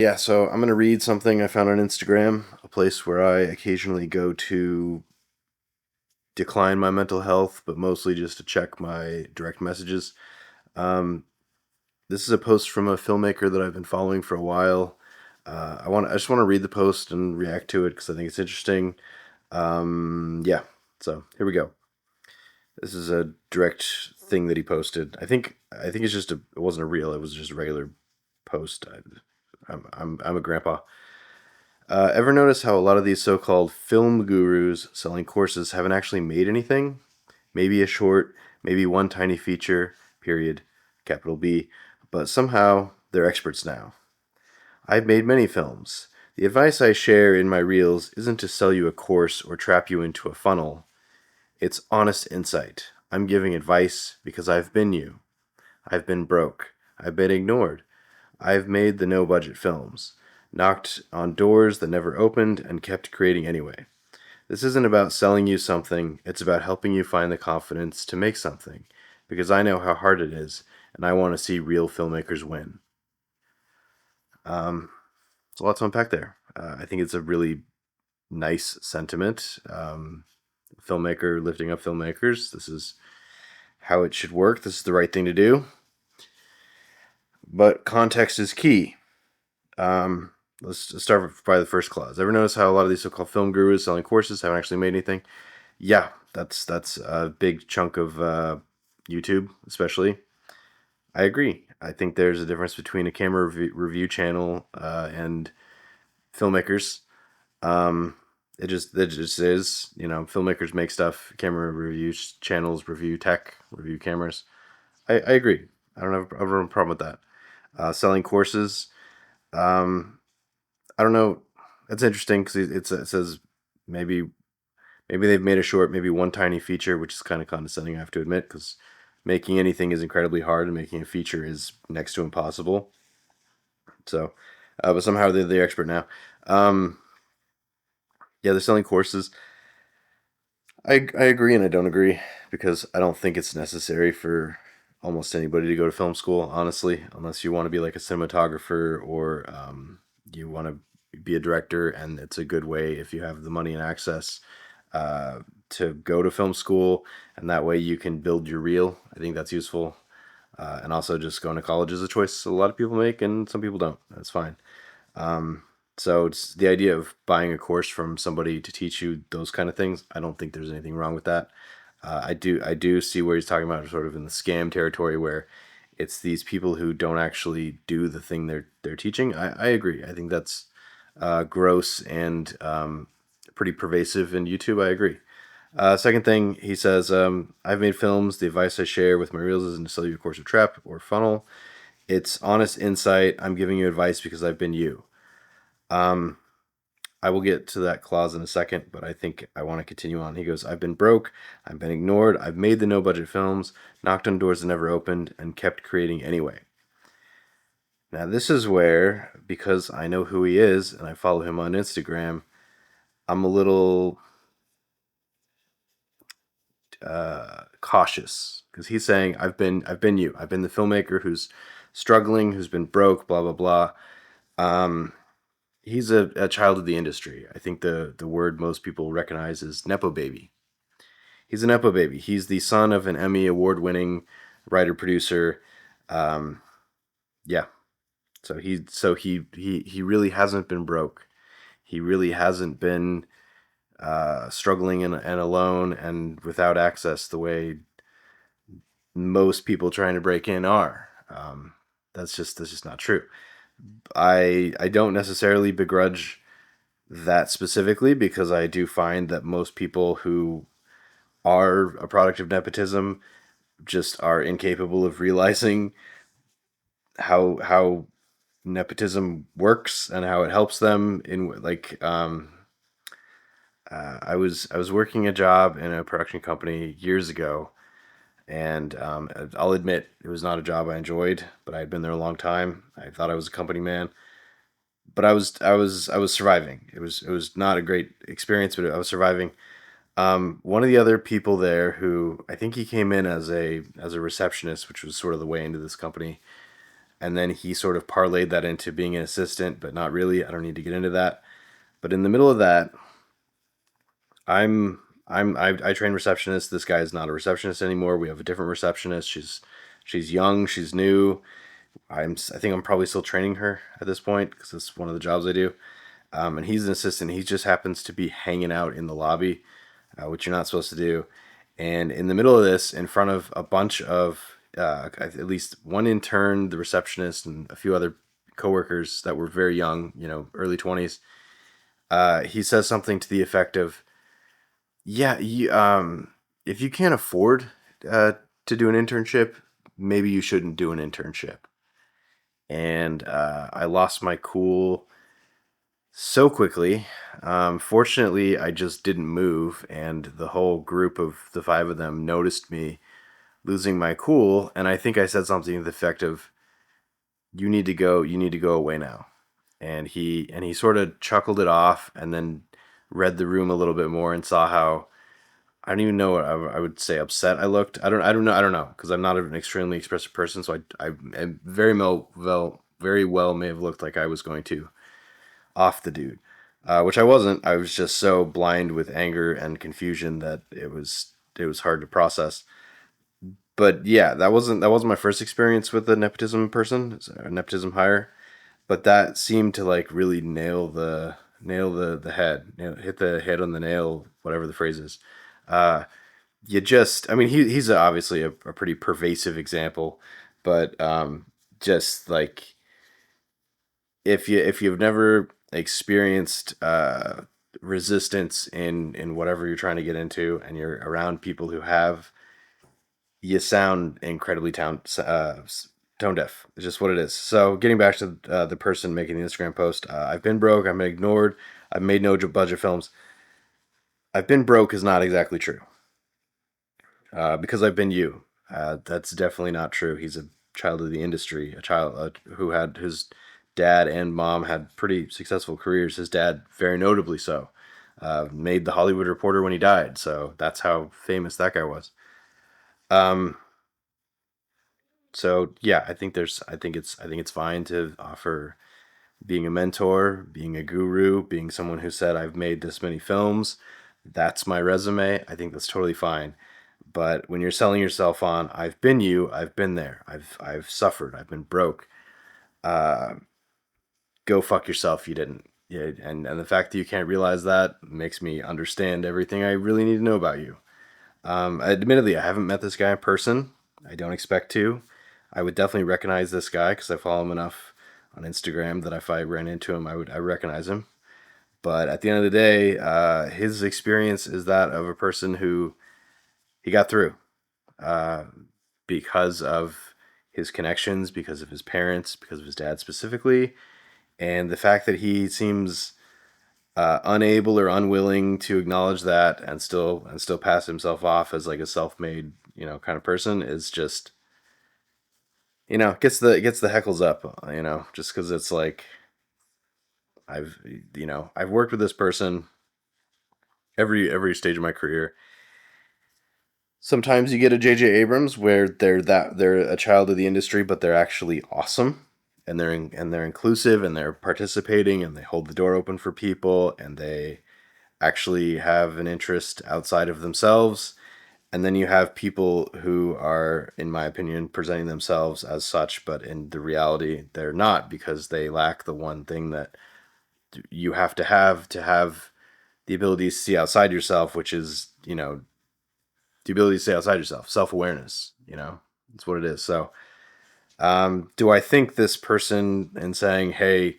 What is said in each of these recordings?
Yeah, so I'm going to read something I found on Instagram, a place where I occasionally go to decline my mental health, but mostly just to check my direct messages. Um, this is a post from a filmmaker that I've been following for a while. I just want to read the post and react to it because I think it's interesting. Yeah, so here we go. This is a direct thing that he posted. I think it's just it wasn't a reel. It was just a regular post. I'm a grandpa. Ever notice how a lot of these so called film gurus selling courses haven't actually made anything? Maybe a short, maybe one tiny feature, period, capital B, but somehow they're experts now. I've made many films. The advice I share in my reels isn't to sell you a course or trap you into a funnel. It's honest insight. I'm giving advice because I've been you. I've been broke. I've been ignored. I've made the no budget films, knocked on doors that never opened, and kept creating anyway. This isn't about selling you something, it's about helping you find the confidence to make something, because I know how hard it is, and I want to see real filmmakers win. There's a lot to unpack there. I think it's a really nice sentiment. Filmmaker lifting up filmmakers. This is how it should work. This is the right thing to do. But context is key. Um, let's start by the first clause. Ever notice how a lot of these so-called film gurus selling courses haven't actually made anything? Yeah, that's a big chunk of YouTube, especially. I agree. I think there's a difference between a camera review channel and filmmakers. Um, it just is. Filmmakers make stuff. Camera review channels review tech, review cameras. I agree. I don't have a problem with that. Selling courses. Um, I don't know. That's interesting because it says maybe maybe they've made a short, maybe one tiny feature, which is kind of condescending, I have to admit, because making anything is incredibly hard and making a feature is next to impossible. So, but somehow they're the expert now. Um, yeah, they're selling courses. I agree and I don't agree because I don't think it's necessary for almost anybody to go to film school, honestly, unless you want to be like a cinematographer or you want to be a director, and it's a good way if you have the money and access to go to film school, and that way you can build your reel. I think that's useful. And also, just going to college is a choice a lot of people make, and some people don't. That's fine. So it's the idea of buying a course from somebody to teach you those kind of things. I don't think there's anything wrong with that. I do see where he's talking about sort of in the scam territory where it's these people who don't actually do the thing they're teaching. I agree. I think that's gross and pretty pervasive in YouTube. I agree. Second thing, he says, I've made films. The advice I share with my reels isn't to sell you a course or trap or funnel. It's honest insight. I'm giving you advice because I've been you. I will get to that clause in a second, but I think I want to continue on. He goes, I've been broke. I've been ignored. I've made the no budget films, knocked on doors that never opened, and kept creating anyway. Now, this is where, because I know who he is and I follow him on Instagram, I'm a little cautious because he's saying I've been you. I've been the filmmaker who's struggling, who's been broke, blah blah blah. Um, he's a child of the industry. I think the word most people recognize is nepo baby. He's a nepo baby. He's the son of an Emmy award winning writer producer. Um, yeah. So he really hasn't been broke. He really hasn't been struggling and alone and without access the way most people trying to break in are. That's just not true. I don't necessarily begrudge that specifically because I do find that most people who are a product of nepotism just are incapable of realizing how nepotism works and how it helps them in I was working a job in a production company years ago, and I'll admit it was not a job I enjoyed, but I had been there a long time. I thought I was a company man, but I was surviving. It was not a great experience, but I was surviving. One of the other people there, who I think he came in as a receptionist, which was sort of the way into this company. and then he sort of parlayed that into being an assistant, but not really. I don't need to get into that. But in the middle of that, I train receptionist. This guy is not a receptionist anymore. We have a different receptionist. She's young. She's new. I think I'm probably still training her at this point because it's one of the jobs I do. And he's an assistant. He just happens to be hanging out in the lobby, which you're not supposed to do. And in the middle of this, in front of a bunch of at least one intern, the receptionist, and a few other coworkers that were very young, early 20s, he says something to the effect of, "Yeah, if you can't afford uh, to do an internship, maybe you shouldn't do an internship." And I lost my cool so quickly. Fortunately, I just didn't move, and the whole group of the five of them noticed me losing my cool. And I think I said something to the effect of, "You need to go. You need to go away now." And he sort of chuckled it off, and then read the room a little bit more and saw how I don't even know what I would say upset I looked. I don't know because I'm not an extremely expressive person, so I very well may have looked like I was going to off the dude, which I wasn't. I was just so blind with anger and confusion that it was hard to process. But yeah, that wasn't my first experience with a nepotism person, a nepotism hire. But that seemed to like really nail the head, hit the head on the nail, whatever the phrase is. Uh, I mean, he's obviously a pretty pervasive example, but just like if you've never experienced resistance in whatever you're trying to get into, and you're around people who have, you sound incredibly tone deaf. It's just what it is. So getting back to the person making the Instagram post, I've been broke. I've been ignored. I've made no budget films. I've been broke is not exactly true. Because I've been you. That's definitely not true. He's a child of the industry, a child who had his dad and mom had pretty successful careers. His dad, very notably so, made the Hollywood Reporter when he died. So that's how famous that guy was. Um, so yeah, I think it's fine to offer being a mentor, being a guru, being someone who said I've made this many films. That's my resume. I think that's totally fine. But when you're selling yourself on, I've been you, I've been there, I've suffered, I've been broke. Uh, Go fuck yourself. You didn't. Yeah, and the fact that you can't realize that makes me understand everything I really need to know about you. Admittedly, I haven't met this guy in person. I don't expect to. I would definitely recognize this guy because I follow him enough on Instagram that if I ran into him, I recognize him. But at the end of the day, his experience is that of a person who he got through uh, because of his connections, because of his parents, because of his dad specifically, and the fact that he seems unable or unwilling to acknowledge that and still pass himself off as like a self-made kind of person is just gets the heckles up, just because it's like I've I've worked with this person every stage of my career. Sometimes you get a J.J. Abrams where they're a child of the industry, but they're actually awesome, and they're inclusive, and they're participating, and they hold the door open for people, and they actually have an interest outside of themselves. And then you have people who are, in my opinion, presenting themselves as such, but in the reality, they're not because they lack the one thing that you have to have the ability to see outside yourself, which is, the ability to see outside yourself, self awareness. That's what it is. So, do I think this person in saying, "Hey,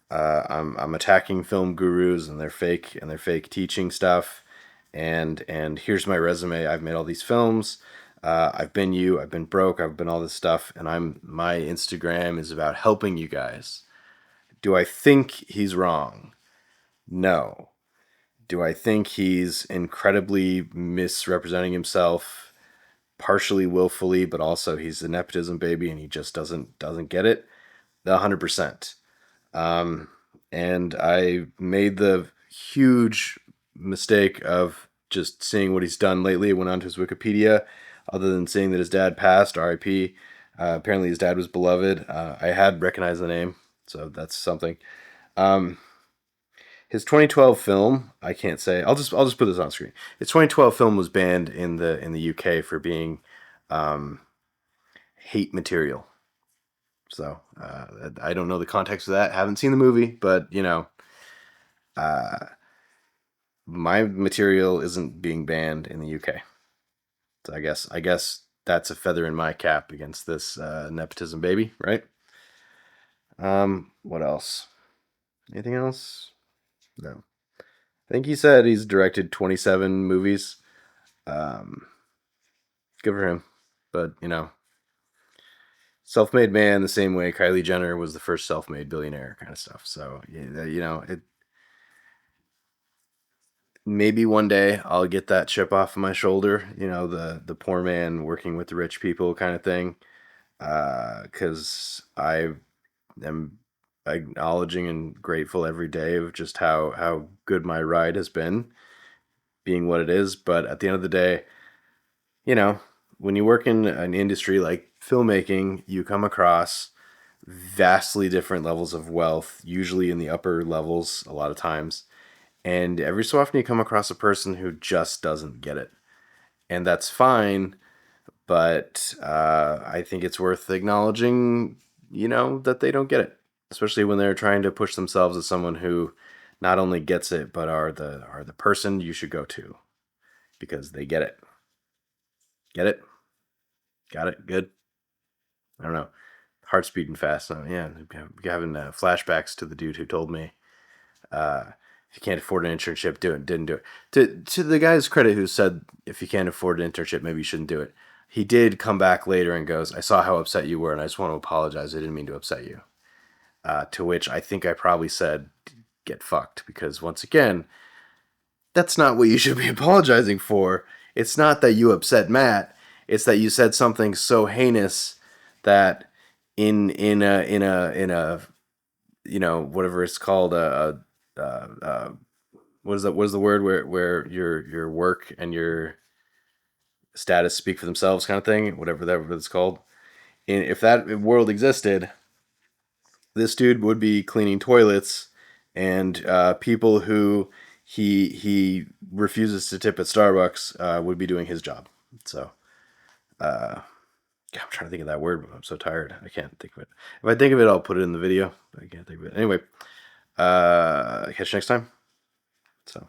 I'm attacking film gurus and they're fake teaching stuff," and here's my resume. I've made all these films. I've been you. I've been broke. I've been all this stuff, and my Instagram is about helping you guys. Do I think he's wrong? No. Do I think he's incredibly misrepresenting himself, partially willfully, but also he's a nepotism baby and he just doesn't get it? 100%. Um, and I made the huge mistake of just seeing what he's done lately. I went onto his Wikipedia, other than seeing that his dad passed, RIP. Apparently, his dad was beloved. I had recognized the name, so that's something. Um, his 2012 film, I can't say. I'll just put this on screen. His 2012 film was banned in the UK for being um, hate material. So I don't know the context of that. Haven't seen the movie, but uh, my material isn't being banned in the UK. So I guess that's a feather in my cap against this nepotism baby, right? What else? Anything else? No. I think he said he's directed 27 movies. Um, Good for him. But self-made man the same way Kylie Jenner was the first self-made billionaire kind of stuff. So it maybe one day I'll get that chip off of my shoulder. The poor man working with the rich people kind of thing. Because I am acknowledging and grateful every day of just how good my ride has been, being what it is. But at the end of the day, you know, when you work in an industry like filmmaking, you come across vastly different levels of wealth, usually in the upper levels, a lot of times. And every so often you come across a person who just doesn't get it. And that's fine, but I think it's worth acknowledging, that they don't get it, especially when they're trying to push themselves as someone who not only gets it, but are the person you should go to because they get it. Get it? Got it? Good. I don't know. Heart's beating fast. So yeah, having flashbacks to the dude who told me, uh, if you can't afford an internship, do it. Didn't do it. To the guy's credit, who said if you can't afford an internship, maybe you shouldn't do it. He did come back later and goes, "I saw how upset you were, and I just want to apologize. I didn't mean to upset you." To which I think I probably said, "Get fucked," because once again, that's not what you should be apologizing for. It's not that you upset Matt. It's that you said something so heinous that in a whatever it's called what is the word where your work and your status speak for themselves kind of thing, whatever that is called. And if that world existed, this dude would be cleaning toilets, and people who he refuses to tip at Starbucks would be doing his job. So uh, yeah, I'm trying to think of that word, but I'm so tired I can't think of it. If I think of it, I'll put it in the video. But I can't think of it anyway. Catch you next time. So.